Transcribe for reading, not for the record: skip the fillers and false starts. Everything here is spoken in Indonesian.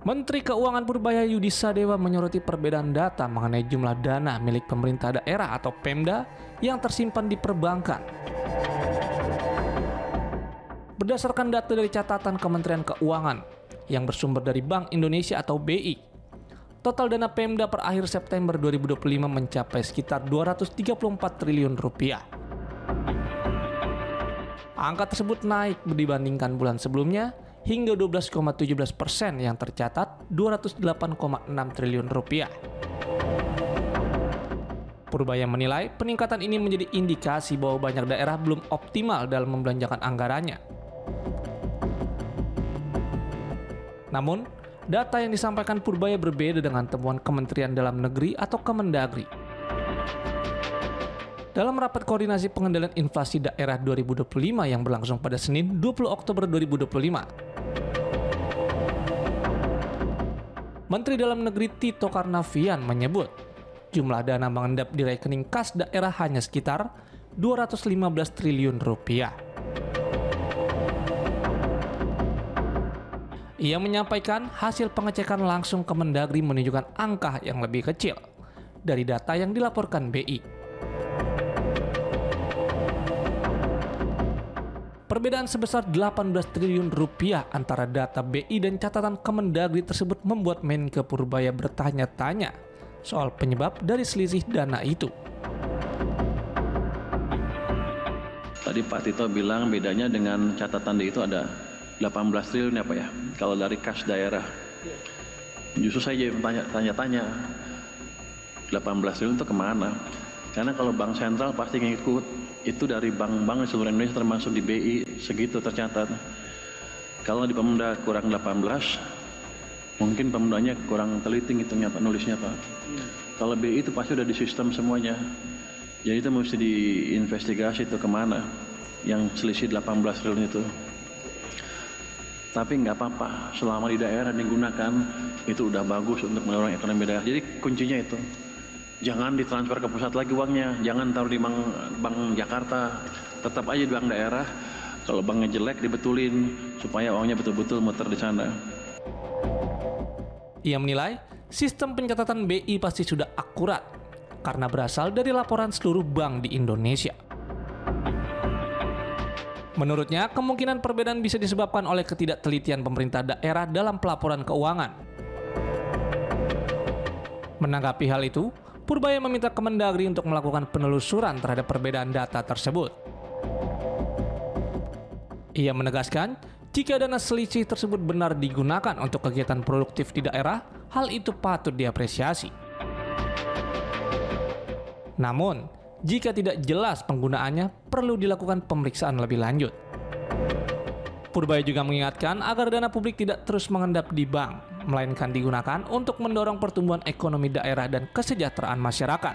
Menteri Keuangan Purbaya Yudi Sadewa menyoroti perbedaan data mengenai jumlah dana milik pemerintah daerah atau Pemda yang tersimpan di perbankan. Berdasarkan data dari catatan Kementerian Keuangan yang bersumber dari Bank Indonesia atau BI, total dana Pemda per akhir September 2025 mencapai sekitar 234 triliun rupiah. Angka tersebut naik dibandingkan bulan sebelumnya hingga 12,17% yang tercatat 208,6 triliun rupiah. Purbaya menilai peningkatan ini menjadi indikasi bahwa banyak daerah belum optimal dalam membelanjakan anggarannya. Namun, data yang disampaikan Purbaya berbeda dengan temuan Kementerian Dalam Negeri atau Kemendagri. Dalam rapat koordinasi pengendalian inflasi daerah 2025 yang berlangsung pada Senin 20 Oktober 2025, Menteri Dalam Negeri Tito Karnavian menyebut jumlah dana mengendap di rekening kas daerah hanya sekitar 215 triliun rupiah. Ia menyampaikan hasil pengecekan langsung Kemendagri menunjukkan angka yang lebih kecil dari data yang dilaporkan BI. Perbedaan sebesar 18 triliun rupiah antara data BI dan catatan Kemendagri tersebut membuat Menke Purbaya bertanya-tanya soal penyebab dari selisih dana itu. Tadi Pak Tito bilang bedanya dengan catatan itu ada 18 triliun ya Pak ya, kalau dari kas daerah. Justru saya jadi tanya-tanya, 18 triliun itu kemana? Karena kalau Bank Sentral pasti ngikut, itu dari bank-bank di seluruh Indonesia termasuk di BI, segitu tercatat. Kalau di Pemda kurang 18, mungkin Pemdanya kurang teliti ngitungnya Pak, nulisnya Pak. Kalau BI itu pasti udah di sistem semuanya. Jadi itu mesti diinvestigasi itu kemana yang selisih 18 triliun itu. Tapi nggak apa-apa, selama di daerah digunakan, itu udah bagus untuk mendorong ekonomi daerah. Jadi kuncinya itu. Jangan ditransfer ke pusat lagi uangnya, jangan taruh di bank Jakarta, tetap aja di bank daerah. Kalau banknya jelek dibetulin supaya uangnya betul-betul muter di sana. Ia menilai sistem pencatatan BI pasti sudah akurat karena berasal dari laporan seluruh bank di Indonesia. Menurutnya, kemungkinan perbedaan bisa disebabkan oleh ketidaktelitian pemerintah daerah dalam pelaporan keuangan. Menanggapi hal itu, Purbaya meminta Kemendagri untuk melakukan penelusuran terhadap perbedaan data tersebut. Ia menegaskan, jika dana selisih tersebut benar digunakan untuk kegiatan produktif di daerah, hal itu patut diapresiasi. Namun, jika tidak jelas penggunaannya, perlu dilakukan pemeriksaan lebih lanjut. Purbaya juga mengingatkan agar dana publik tidak terus mengendap di bank, melainkan digunakan untuk mendorong pertumbuhan ekonomi daerah dan kesejahteraan masyarakat.